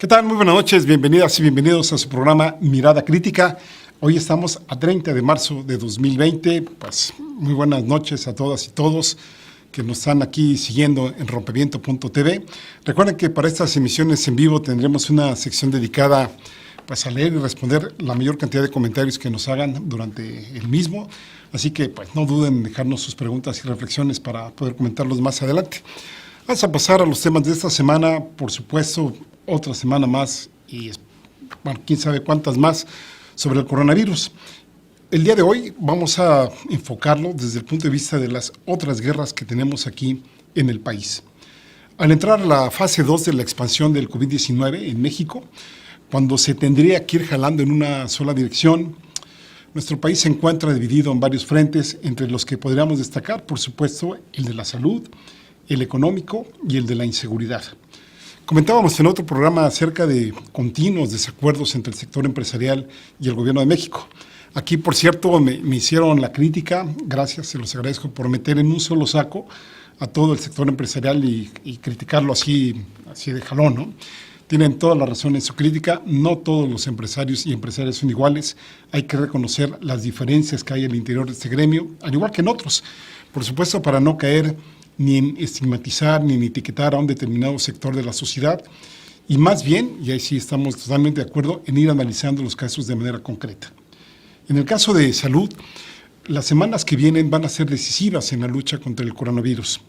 ¿Qué tal? Muy buenas noches, bienvenidas y bienvenidos a su programa Mirada Crítica. Hoy estamos a 30 de marzo de 2020, pues muy buenas noches a todas y todos que nos están aquí siguiendo en Rompeviento.tv. Recuerden que para estas emisiones en vivo tendremos una sección dedicada pues, a leer y responder la mayor cantidad de comentarios que nos hagan durante el mismo, así que pues no duden en dejarnos sus preguntas y reflexiones para poder comentarlos más adelante. Vamos a pasar a los temas de esta semana, por supuesto, otra semana más y, bueno, quién sabe cuántas más sobre el coronavirus. El día de hoy vamos a enfocarlo desde el punto de vista de las otras guerras que tenemos aquí en el país. Al entrar a la fase 2 de la expansión del COVID-19 en México, cuando se tendría que ir jalando en una sola dirección, nuestro país se encuentra dividido en varios frentes, entre los que podríamos destacar, por supuesto, el de la salud, el económico y el de la inseguridad. Comentábamos en otro programa acerca de continuos desacuerdos entre el sector empresarial y el gobierno de México. Aquí, por cierto, me hicieron la crítica, gracias, se los agradezco por meter en un solo saco a todo el sector empresarial y criticarlo así de jalón, ¿no? Tienen toda la razón en su crítica, no todos los empresarios y empresarias son iguales, hay que reconocer las diferencias que hay al interior de este gremio, al igual que en otros, por supuesto, para no caer ni en estigmatizar, ni en etiquetar a un determinado sector de la sociedad, y más bien, y ahí sí estamos totalmente de acuerdo, en ir analizando los casos de manera concreta. En el caso de salud, las semanas que vienen van a ser decisivas en la lucha contra el coronavirus.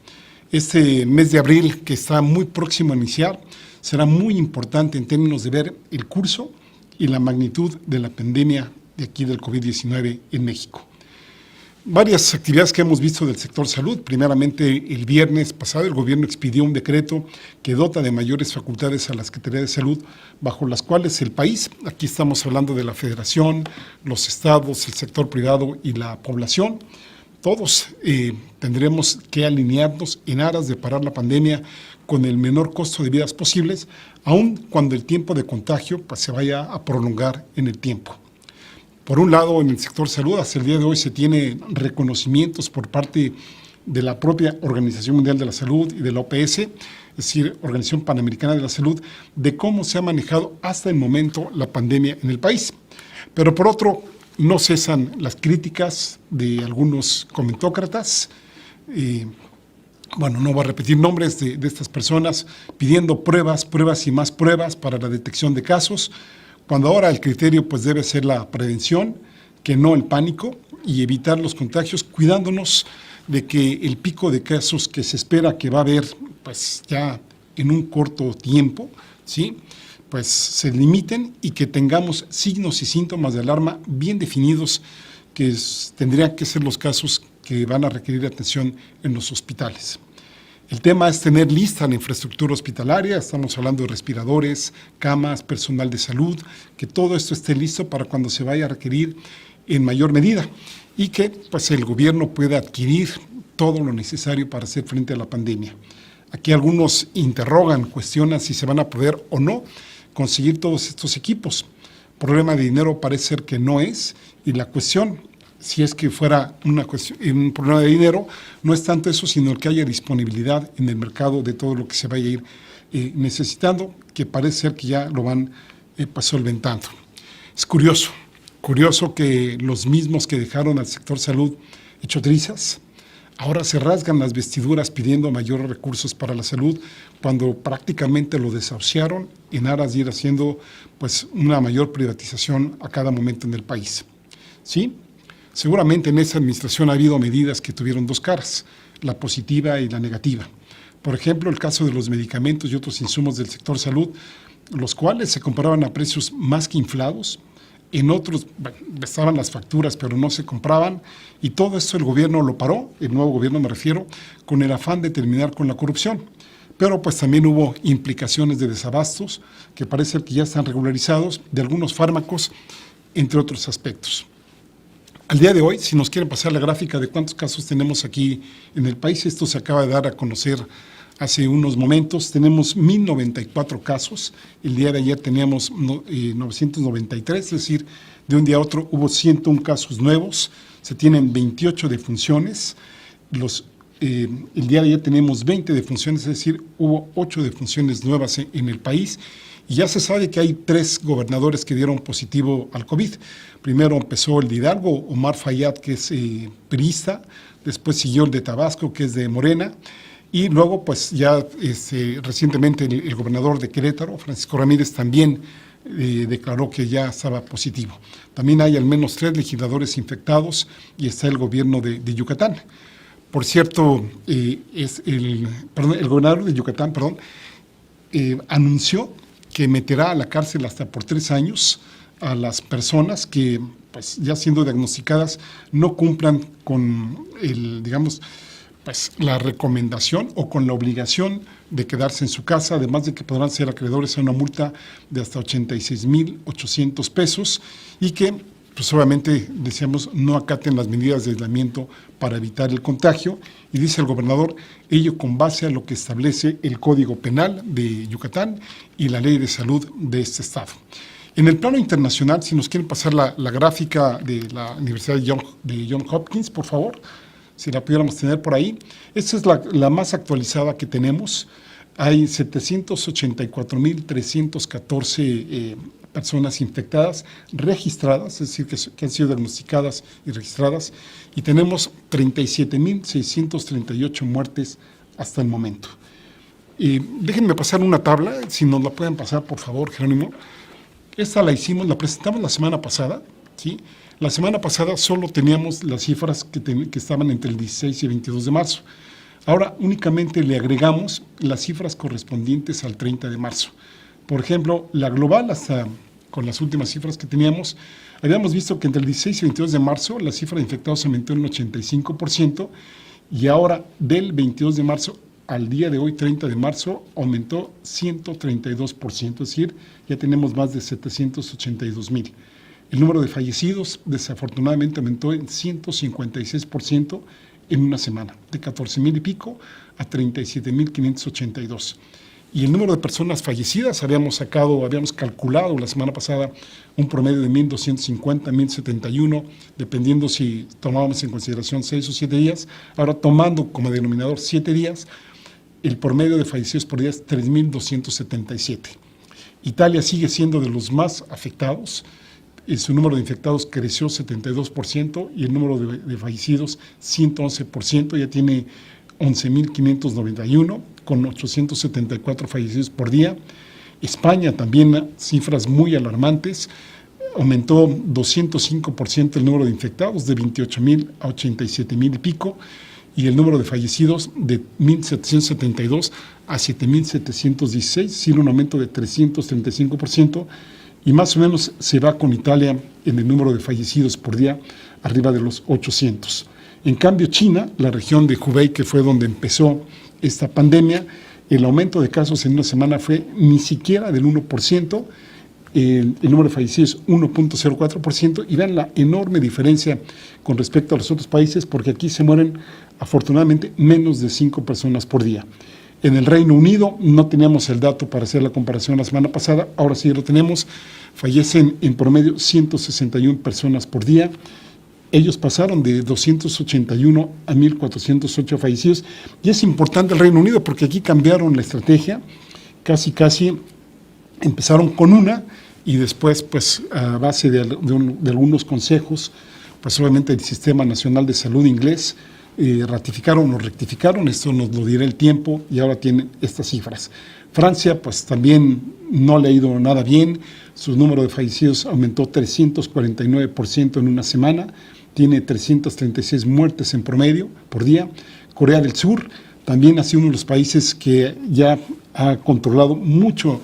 Este mes de abril, que está muy próximo a iniciar, será muy importante en términos de ver el curso y la magnitud de la pandemia de aquí del COVID-19 en México. Varias actividades que hemos visto del sector salud. Primeramente, el viernes pasado el gobierno expidió un decreto que dota de mayores facultades a la Secretaría de Salud, bajo las cuales el país, aquí estamos hablando de la Federación, los estados, el sector privado y la población, todos tendremos que alinearnos en aras de parar la pandemia con el menor costo de vidas posibles, aun cuando el tiempo de contagio pues, se vaya a prolongar en el tiempo. Por un lado, en el sector salud, hasta el día de hoy se tiene reconocimientos por parte de la propia Organización Mundial de la Salud y de la OPS, es decir, Organización Panamericana de la Salud, de cómo se ha manejado hasta el momento la pandemia en el país. Pero por otro, no cesan las críticas de algunos comentócratas, bueno, no voy a repetir nombres de estas personas, pidiendo pruebas y más pruebas para la detección de casos, cuando ahora el criterio pues debe ser la prevención, que no el pánico, y evitar los contagios, cuidándonos de que el pico de casos que se espera que va a haber pues ya en un corto tiempo, ¿sí?, pues se limiten y que tengamos signos y síntomas de alarma bien definidos, que tendrían que ser los casos que van a requerir atención en los hospitales. El tema es tener lista la infraestructura hospitalaria, estamos hablando de respiradores, camas, personal de salud, que todo esto esté listo para cuando se vaya a requerir en mayor medida y que pues, el gobierno pueda adquirir todo lo necesario para hacer frente a la pandemia. Aquí algunos interrogan, cuestionan si se van a poder o no conseguir todos estos equipos. Problema de dinero parece ser que no es, y la cuestión, si es que fuera un problema de dinero, no es tanto eso, sino el que haya disponibilidad en el mercado de todo lo que se vaya a ir necesitando, que parece ser que ya lo van solventando. Es curioso que los mismos que dejaron al sector salud hecho trizas, ahora se rasgan las vestiduras pidiendo mayores recursos para la salud, cuando prácticamente lo desahuciaron en aras de ir haciendo pues, una mayor privatización a cada momento en el país. ¿Sí? Seguramente en esa administración ha habido medidas que tuvieron dos caras, la positiva y la negativa. Por ejemplo, el caso de los medicamentos y otros insumos del sector salud, los cuales se compraban a precios más que inflados, en otros estaban las facturas pero no se compraban, y todo esto el gobierno lo paró, el nuevo gobierno me refiero, con el afán de terminar con la corrupción. Pero pues también hubo implicaciones de desabastos que parece que ya están regularizados, de algunos fármacos, entre otros aspectos. Al día de hoy, si nos quieren pasar la gráfica de cuántos casos tenemos aquí en el país, esto se acaba de dar a conocer hace unos momentos, tenemos 1,094 casos, el día de ayer teníamos 993, es decir, de un día a otro hubo 101 casos nuevos, se tienen 28 defunciones, el día de ayer tenemos 20 defunciones, es decir, hubo 8 defunciones nuevas en el país, Y ya se sabe que hay 3 gobernadores que dieron positivo al COVID. Primero empezó el de Hidalgo, Omar Fayad, que es priista, después siguió el de Tabasco, que es de Morena, y luego pues ya recientemente el gobernador de Querétaro, Francisco Ramírez, también declaró que ya estaba positivo. También hay al menos 3 legisladores infectados y está el gobierno de Yucatán. Por cierto, el gobernador de Yucatán, anunció que meterá a la cárcel hasta por 3 años a las personas que, pues, ya siendo diagnosticadas, no cumplan con la recomendación o con la obligación de quedarse en su casa, además de que podrán ser acreedores a una multa de hasta 86,800 pesos y que, pues obviamente, decíamos, no acaten las medidas de aislamiento para evitar el contagio. Y dice el gobernador, ello con base a lo que establece el Código Penal de Yucatán y la Ley de Salud de este estado. En el plano internacional, si nos quieren pasar la gráfica de la Universidad de Johns Hopkins, por favor, si la pudiéramos tener por ahí. Esta es la más actualizada que tenemos. Hay 784,314 personas infectadas registradas, es decir, que han sido diagnosticadas y registradas, y tenemos 37,638 muertes hasta el momento. Déjenme pasar una tabla, si nos la pueden pasar, por favor, Jerónimo. Esta la presentamos la semana pasada, ¿sí? La semana pasada solo teníamos las cifras que estaban entre el 16 y el 22 de marzo. Ahora únicamente le agregamos las cifras correspondientes al 30 de marzo. Por ejemplo, la global, hasta con las últimas cifras que teníamos, habíamos visto que entre el 16 y el 22 de marzo la cifra de infectados aumentó en un 85% y ahora del 22 de marzo al día de hoy, 30 de marzo, aumentó 132%, es decir, ya tenemos más de 782,000. El número de fallecidos desafortunadamente aumentó en 156% en una semana, de 14,000 y pico a 37,582. Y el número de personas fallecidas, habíamos calculado la semana pasada un promedio de 1,250, 1,071, dependiendo si tomábamos en consideración 6 o 7 días. Ahora, tomando como denominador 7 días, el promedio de fallecidos por día es 3,277. Italia sigue siendo de los más afectados. Su número de infectados creció 72% y el número de fallecidos 111%, ya tiene 11,591 con 874 fallecidos por día. España también, cifras muy alarmantes, aumentó 205% el número de infectados, de 28,000 a 87,000 y pico, y el número de fallecidos de 1,772 a 7,716, sin un aumento de 335%, y más o menos se va con Italia en el número de fallecidos por día arriba de los 800. En cambio, China, la región de Hubei, que fue donde empezó esta pandemia, el aumento de casos en una semana fue ni siquiera del 1%, el número de fallecidos 1,04%, y vean la enorme diferencia con respecto a los otros países, porque aquí se mueren afortunadamente menos de 5 personas por día. En el Reino Unido no teníamos el dato para hacer la comparación la semana pasada, ahora sí lo tenemos, fallecen en promedio 161 personas por día. Ellos pasaron de 281 a 1,408 fallecidos, y es importante el Reino Unido porque aquí cambiaron la estrategia, casi empezaron con una y después, pues a base de algunos consejos, pues obviamente el Sistema Nacional de Salud inglés, ratificaron o rectificaron, esto nos lo dirá el tiempo, y ahora tienen estas cifras. Francia, pues también no le ha ido nada bien, su número de fallecidos aumentó 349% en una semana, tiene 336 muertes en promedio por día. Corea del Sur también ha sido uno de los países que ya ha controlado mucho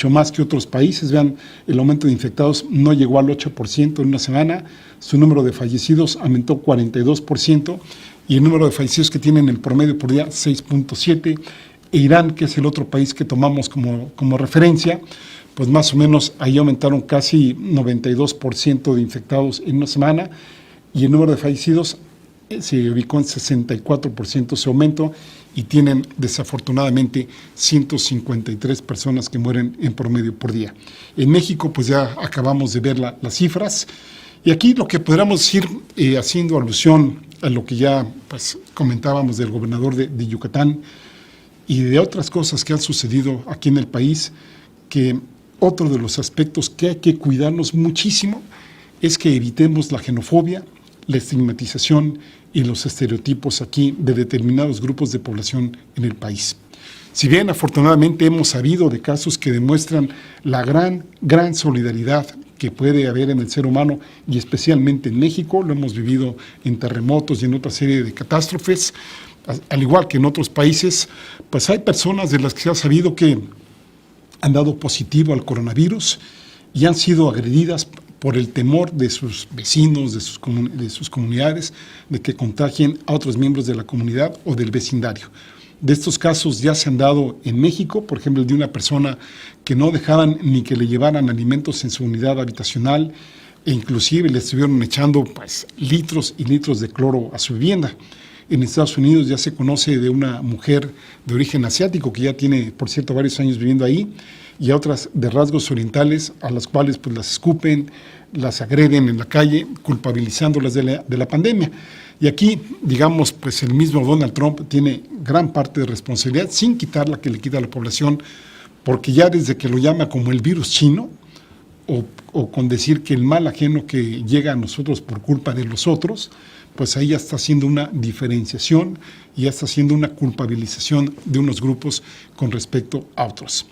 más que otros países. Vean, el aumento de infectados no llegó al 8% en una semana, su número de fallecidos aumentó 42% y el número de fallecidos que tienen en promedio por día 6,7. Irán, que es el otro país que tomamos como referencia, pues más o menos ahí aumentaron casi 92% de infectados en una semana y el número de fallecidos se ubicó en 64% ese aumento y tienen desafortunadamente 153 personas que mueren en promedio por día. En México pues ya acabamos de ver las cifras y aquí lo que podríamos ir haciendo alusión a lo que ya pues comentábamos del gobernador de Yucatán y de otras cosas que han sucedido aquí en el país, que otro de los aspectos que hay que cuidarnos muchísimo es que evitemos la xenofobia, la estigmatización y los estereotipos aquí de determinados grupos de población en el país. Si bien afortunadamente hemos sabido de casos que demuestran la gran solidaridad que puede haber en el ser humano y especialmente en México, lo hemos vivido en terremotos y en otra serie de catástrofes, al igual que en otros países, pues hay personas de las que se ha sabido que han dado positivo al coronavirus y han sido agredidas por el temor de sus vecinos, de sus comunidades, de que contagien a otros miembros de la comunidad o del vecindario. De estos casos ya se han dado en México, por ejemplo, el de una persona que no dejaban ni que le llevaran alimentos en su unidad habitacional e inclusive le estuvieron echando pues, litros y litros de cloro a su vivienda. En Estados Unidos ya se conoce de una mujer de origen asiático que ya tiene, por cierto, varios años viviendo ahí, y a otras de rasgos orientales a las cuales pues, las escupen, las agreden en la calle, culpabilizándolas de la pandemia. Y aquí, digamos, pues el mismo Donald Trump tiene gran parte de responsabilidad, sin quitar la que le quita a la población, porque ya desde que lo llama como el virus chino, o con decir que el mal ajeno que llega a nosotros por culpa de los otros, pues ahí ya está haciendo una diferenciación y ya está haciendo una culpabilización de unos grupos con respecto a otros.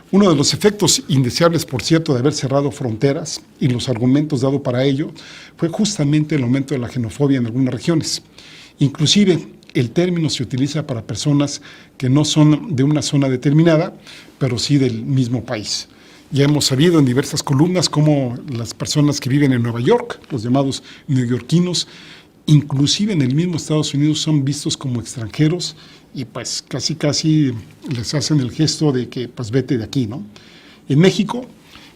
Uno de los efectos indeseables, por cierto, de haber cerrado fronteras y los argumentos dados para ello fue justamente el aumento de la xenofobia en algunas regiones. Inclusive, el término se utiliza para personas que no son de una zona determinada, pero sí del mismo país. Ya hemos sabido en diversas columnas cómo las personas que viven en Nueva York, los llamados neoyorquinos, inclusive en el mismo Estados Unidos son vistos como extranjeros y pues casi les hacen el gesto de que pues vete de aquí, ¿no? En México,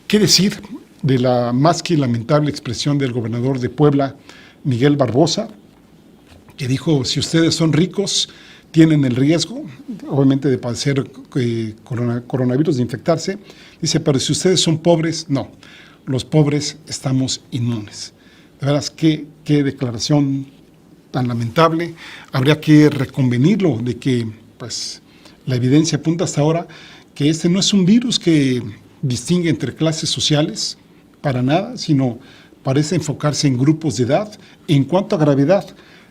¿qué decir de la más que lamentable expresión del gobernador de Puebla, Miguel Barbosa, que dijo, si ustedes son ricos, tienen el riesgo, obviamente, de padecer coronavirus, de infectarse, dice, pero si ustedes son pobres, no, los pobres estamos inmunes. De veras, qué declaración tan lamentable. Habría que reconvenirlo de que pues, la evidencia apunta hasta ahora que este no es un virus que distingue entre clases sociales, para nada, sino parece enfocarse en grupos de edad. En cuanto a gravedad,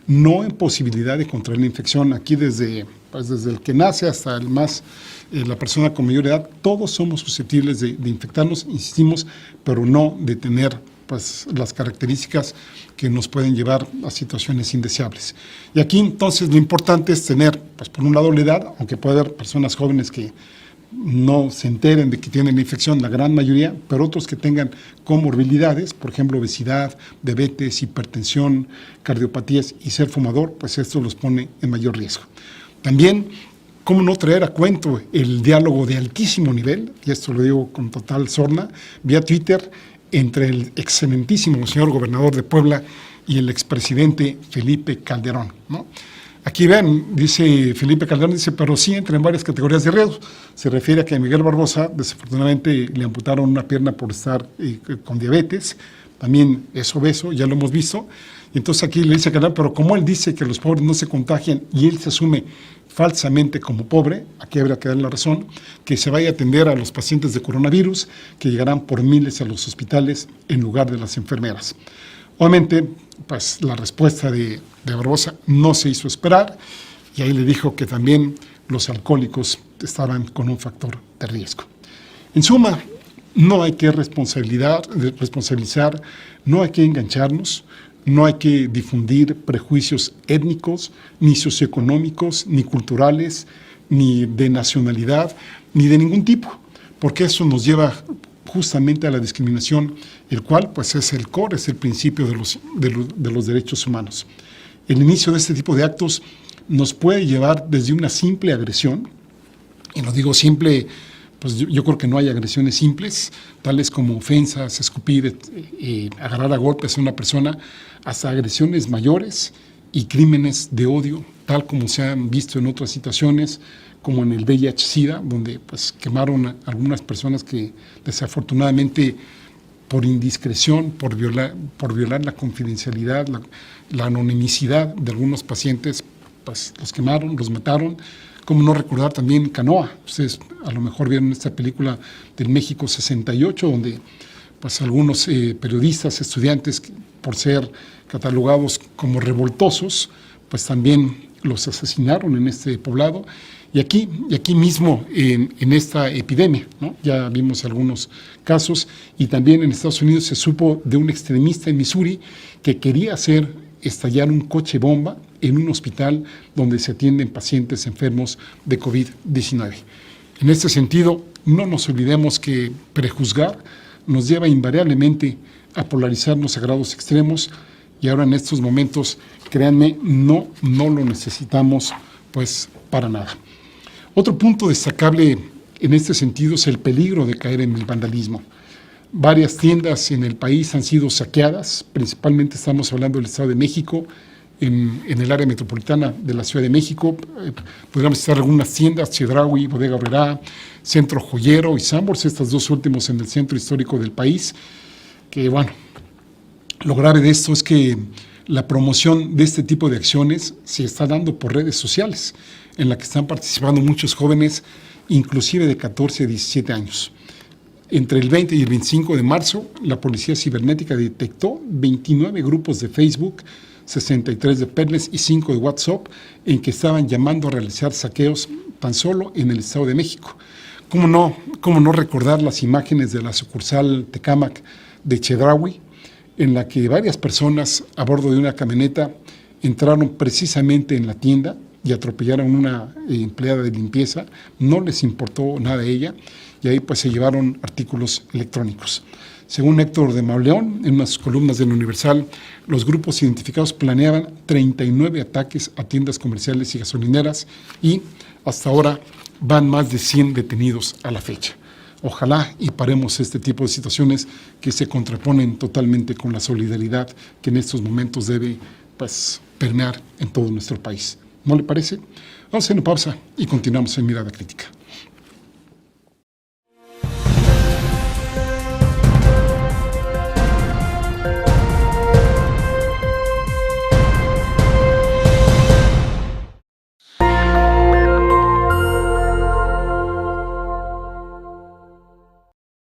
no en posibilidad de contraer la infección. Aquí desde el que nace hasta la persona con mayor edad, todos somos susceptibles de infectarnos, insistimos, pero no de tener pues, las características que nos pueden llevar a situaciones indeseables. Y aquí entonces lo importante es tener, pues por un lado la edad, aunque puede haber personas jóvenes que no se enteren de que tienen la infección, la gran mayoría, pero otros que tengan comorbilidades, por ejemplo, obesidad, diabetes, hipertensión, cardiopatías y ser fumador, pues esto los pone en mayor riesgo. También, ¿cómo no traer a cuento el diálogo de altísimo nivel? Y esto lo digo con total sorna, vía Twitter, entre el excelentísimo señor gobernador de Puebla y el expresidente Felipe Calderón, ¿no? Aquí ven, dice Felipe Calderón, dice, pero sí entra en varias categorías de riesgo. Se refiere a que a Miguel Barbosa, desafortunadamente, le amputaron una pierna por estar con diabetes, también es obeso, ya lo hemos visto. Y entonces aquí le dice a Calderón, pero como él dice que los pobres no se contagian y él se asume falsamente como pobre, aquí habría que darle la razón, que se vaya a atender a los pacientes de coronavirus, que llegarán por miles a los hospitales en lugar de las enfermeras. Obviamente, pues la respuesta de Barbosa no se hizo esperar y ahí le dijo que también los alcohólicos estaban con un factor de riesgo. En suma, no hay que responsabilizar, no hay que engancharnos, no hay que difundir prejuicios étnicos, ni socioeconómicos, ni culturales, ni de nacionalidad, ni de ningún tipo, porque eso nos lleva justamente a la discriminación, el cual pues es el core, es el principio de los derechos humanos. El inicio de este tipo de actos nos puede llevar desde una simple agresión, y lo digo simple, pues yo creo que no hay agresiones simples, tales como ofensas, escupir, agarrar a golpes a una persona, hasta agresiones mayores y crímenes de odio, tal como se han visto en otras situaciones, como en el VIH-Sida, donde pues, quemaron a algunas personas que desafortunadamente por indiscreción, por violar la confidencialidad, la anonimicidad de algunos pacientes, pues los quemaron, los mataron, Cómo no recordar también Canoa. Ustedes a lo mejor vieron esta película del México 68, donde pues algunos periodistas, estudiantes, por ser catalogados como revoltosos, pues también los asesinaron en este poblado. Y aquí mismo en esta epidemia, ¿no? Ya vimos algunos casos, y también en Estados Unidos se supo de un extremista en Missouri que quería hacer estallar un coche bomba en un hospital donde se atienden pacientes enfermos de COVID-19. En este sentido, no nos olvidemos que prejuzgar nos lleva invariablemente a polarizarnos a grados extremos, y ahora en estos momentos, créanme, no lo necesitamos pues para nada. Otro punto destacable en este sentido es el peligro de caer en el vandalismo. Varias tiendas en el país han sido saqueadas, principalmente estamos hablando del Estado de México, en el área metropolitana de la Ciudad de México. Podríamos citar algunas tiendas: Chedraui, Bodega Aurrerá, Centro Joyero y Sanborns, estas dos últimos en el centro histórico del país, que bueno, lo grave de esto es que la promoción de este tipo de acciones se está dando por redes sociales, en la que están participando muchos jóvenes, inclusive de 14 a 17 años. Entre el 20 y el 25 de marzo, la Policía Cibernética detectó 29 grupos de Facebook, 63 de Peerless y 5 de WhatsApp, en que estaban llamando a realizar saqueos tan solo en el Estado de México. ¿Cómo no recordar las imágenes de la sucursal Tecámac de Chedraui, en la que varias personas a bordo de una camioneta entraron precisamente en la tienda y atropellaron a una empleada de limpieza? No les importó nada a ella, y ahí pues se llevaron artículos electrónicos. Según Héctor de Mauleón, en unas columnas del Universal, los grupos identificados planeaban 39 ataques a tiendas comerciales y gasolineras, y hasta ahora van más de 100 detenidos a la fecha. Ojalá y paremos este tipo de situaciones que se contraponen totalmente con la solidaridad que en estos momentos debe pues permear en todo nuestro país. ¿No le parece? Vamos a hacer una pausa y continuamos en Mirada Crítica.